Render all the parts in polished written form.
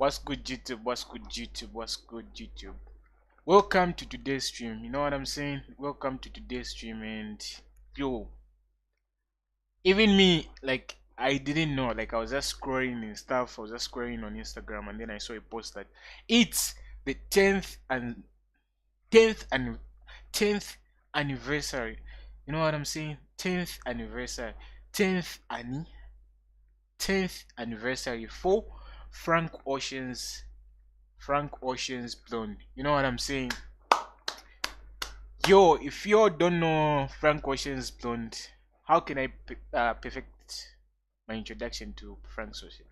What's good, YouTube? What's good, YouTube? What's good, YouTube? Welcome to today's stream. You know what I'm saying? Welcome to today's stream. And yo, even me, like, I didn't know. Like, I was just scrolling and stuff. I was just scrolling on Instagram, and then I saw a post that it's the 10th and 10th anniversary. You know what I'm saying? 10th anniversary. 10th anniversary for Frank Ocean's Blonde. You know what I'm saying? Yo, if you don't know Frank Ocean's Blonde, how can I perfect my introduction to Frank Ocean?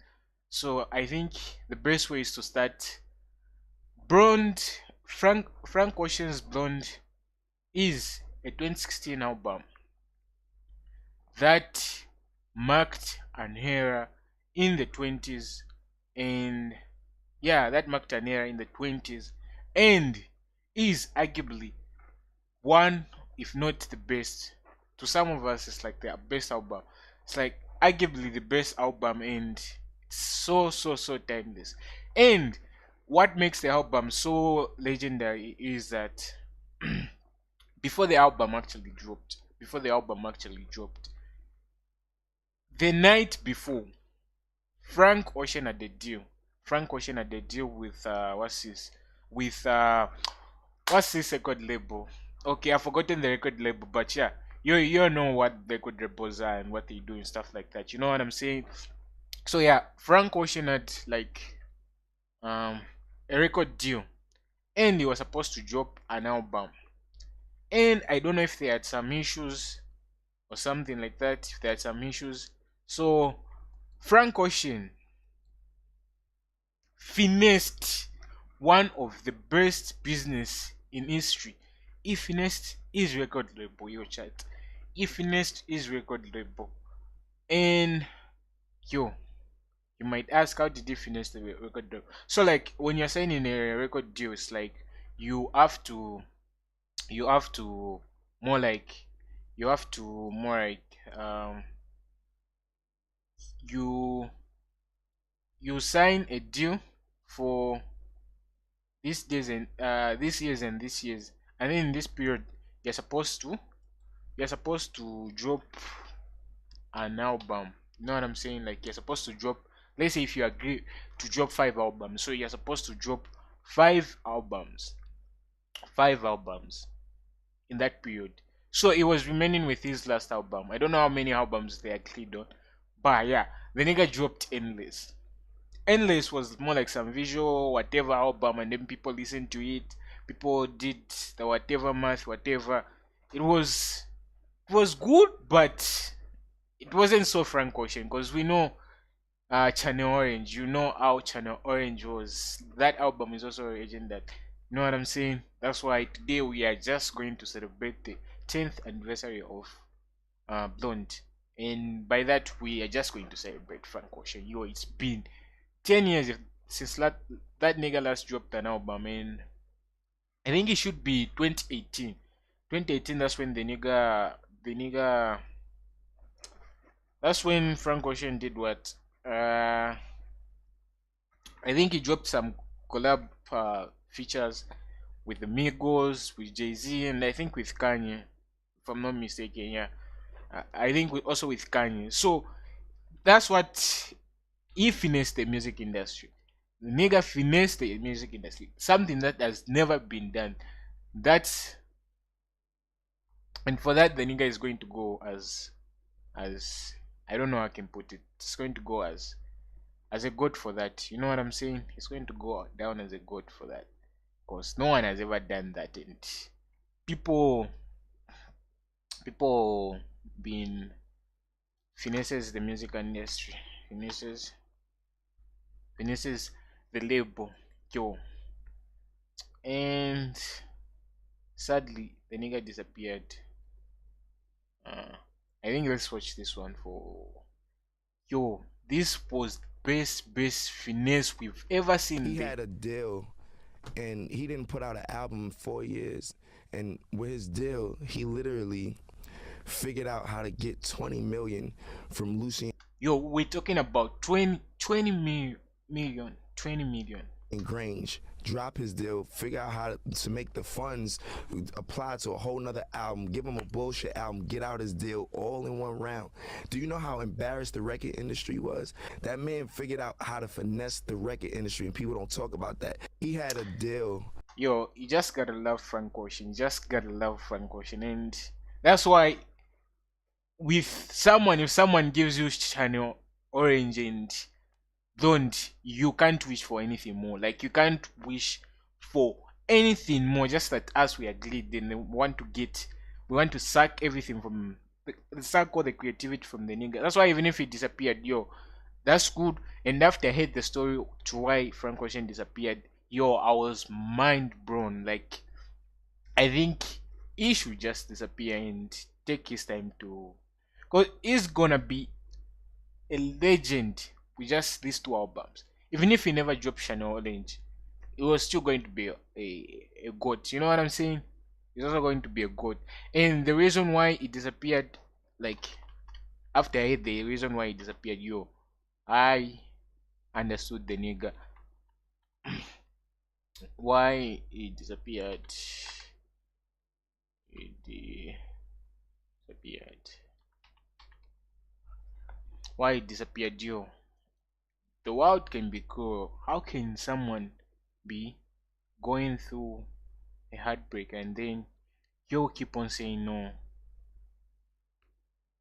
So I think the best way is to start. Frank Ocean's Blonde is a 2016 album that marked an era in the 20s, and yeah, that marked an era in the 20s and is arguably one, if not the best. To some of us, it's like their best album. It's like arguably the best album, and it's so timeless. And what makes the album so legendary is that before the album actually dropped, the night before, Frank Ocean had a deal. With what's this record label? Okay, I've forgotten the record label, but yeah, you know what the record labels are and what they do and stuff like that. You know what I'm saying? So yeah, Frank Ocean had like a record deal, and he was supposed to drop an album. And I don't know if they had some issues or something like that. If they had some issues, so Frank Ocean finessed one of the best business in history. He finessed his record label, yo chat. He finessed his record label. And yo, you might ask, how did he finesse the record label? So like when you're signing a record deal, it's like you have to more like you sign a deal for these days and this years and this years, and then in this period you're supposed to drop an album. You know what I'm saying? Like you're supposed to drop, let's say if you agree to drop 5 albums, so you're supposed to drop 5 albums in that period. So it was remaining with his last album. I don't know how many albums they agreed on, but yeah, the nigga dropped Endless was more like some visual whatever album, and then people listened to it. People did the whatever math, whatever. It was good, but it wasn't so Frank Ocean, because we know Channel Orange. You know how Channel Orange was. That album is also a legend. That, you know what I'm saying? That's why today we are just going to celebrate the 10th anniversary of Blonde, and by that we are just going to celebrate Frank Ocean. Yo, it's been 10 years since that nigga last dropped an album, and I think it should be 2018. 2018, that's when that's when Frank Ocean did what? I think he dropped some collab features with the Migos, with Jay-Z, and I think with Kanye, if I'm not mistaken. Yeah, I think also with Kanye. So that's what he finessed the music industry. The nigga finessed the music industry. Something that has never been done. And for that, the nigga is going to go as I don't know how I can put it. It's going to go as a god for that. You know what I'm saying? It's going to go down as a god for that, because no one has ever done that, and people been finesses the music industry, finesses the label, yo, and sadly the nigga disappeared. I think let's watch this one for yo. This was best finesse we've ever seen. He had a deal, and he didn't put out an album in 4 years. And with his deal, he literally figured out how to get 20 million from Lucian. Yo, we're talking about 20 million 20 million. in Grange, drop his deal, figure out how to make the funds apply to a whole nother album, give him a bullshit album, get out his deal all in one round. Do you know how embarrassed the record industry was? That man figured out how to finesse the record industry, and people don't talk about that. He had a deal. Yo, you just gotta love Frank Ocean. You just gotta love Frank Ocean. And that's why with someone, if someone gives you Channel Orange and don't, you can't wish for anything more. Like, you can't wish for anything more. Just that us, we agreed, then we want to suck everything from suck all the creativity from the nigga. That's why even if it disappeared, yo, that's good. And after I heard the story to why Frank Ocean disappeared, yo, I was mind blown. Like, I think he should just disappear and take his time to, because he's gonna be a legend with just these two albums. Even if he never dropped Channel Orange, it was still going to be a goat. You know what I'm saying? It's also going to be a goat. And the reason why it disappeared, like, after I heard the reason why it disappeared, yo, I understood the nigga. Why it disappeared. Why it disappeared, yo. The world can be cruel. How can someone be going through a heartbreak and then you keep on saying no?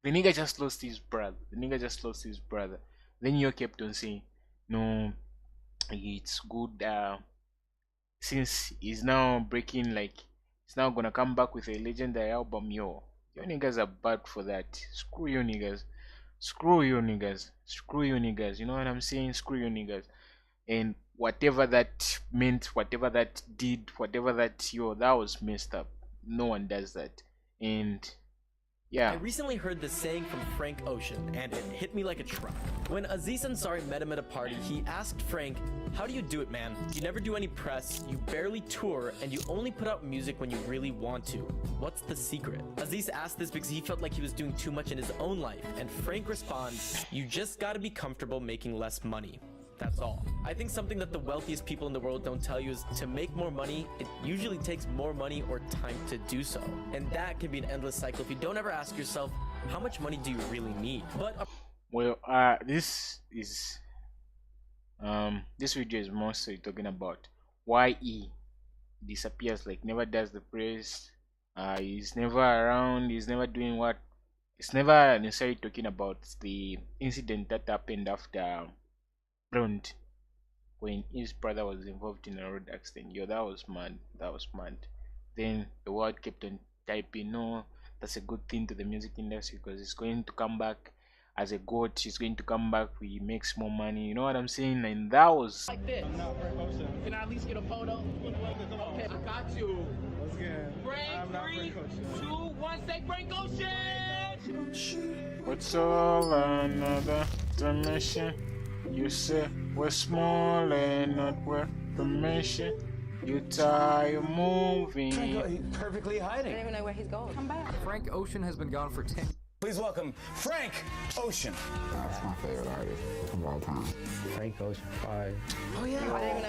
The nigga just lost his brother. Then you kept on saying no, it's good. Since he's now breaking, like, he's now gonna come back with a legendary album. Yo, you niggas are bad for that. Screw you niggas. You know what I'm saying? Screw you niggas. And whatever that meant, whatever that did, whatever that, yo, that was messed up. No one does that. And yeah. I recently heard this saying from Frank Ocean, and it hit me like a truck. When Aziz Ansari met him at a party, he asked Frank, "How do you do it, man? You never do any press, you barely tour, and you only put out music when you really want to. What's the secret?" Aziz asked this because he felt like he was doing too much in his own life, and Frank responds, "You just gotta be comfortable making less money. That's all." I think something that the wealthiest people in the world don't tell you is to make more money, it usually takes more money or time to do so. And that can be an endless cycle if you don't ever ask yourself, how much money do you really need? But well, this video is mostly talking about why he disappears, like never does the press. He's never around, he's never doing what. It's never necessarily talking about the incident that happened after Blond, when his brother was involved in a road accident. Yo, that was mad. Then the world kept on typing, no, that's a good thing to the music industry because it's going to come back as a goat. She's going to come back, we makes more money. You know what I'm saying? And that was like this. Can I at least get a photo? Okay, I got you. What's good? Frank, 3, 2, 1, say Frank Ocean! what's all another dimension. You say we're small and not worth the mention. You tire moving. He's perfectly I hiding. don't even know where he's going. Come back. Frank Ocean has been gone for 10 Please welcome Frank Ocean. That's my favorite artist of all time. Frank Ocean, fire. Oh yeah. I don't even know